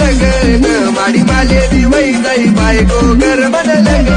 लगन माडी मालेरी वै जाई बायको कर मन लगन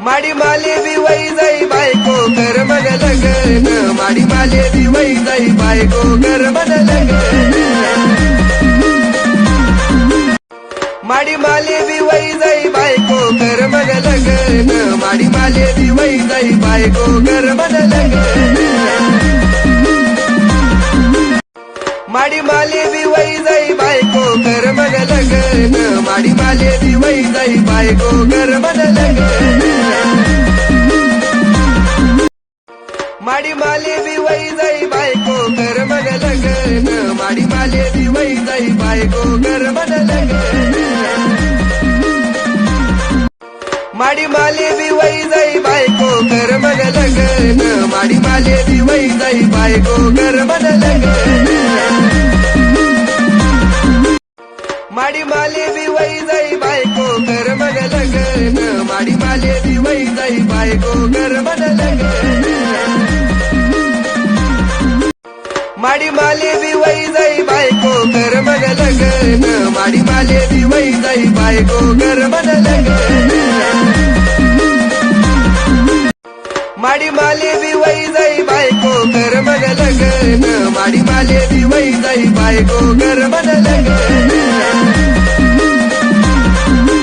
माडी मालेरी वै जाई बायको कर मन लगन माडी मालेरी वै जाई बायको कर मन लगन माडी मालेरी वै जाई बायको कर मन लगन माडी मालेरी वै जाई बायको कर मन लगन माडी मालेरी वै जाई बायको कर मन लगन माडी मालेरी वै जाई बायको कर मन लगन माडी मालेरी वै जाई बायको कर मन लगन माडी मालेरी वै जाई बायको कर मन लगन माडी मालेरी वै जाई बायको कर मन लगन माडी मालेरी वै जाई बायको कर मन लगन माडी मालेरी वै जाई बायको कर मन लगन माडी मालेरी वै जाई बायको कर मन लगन माडी मालेरी वै जाई बायको कर मन लगन माडी मालेरी वै जाई बायको कर मन लगन माडी मालेरी वै जाई बायको कर मन लगन माडी मालेरी वै जाई बायको कर मन लगन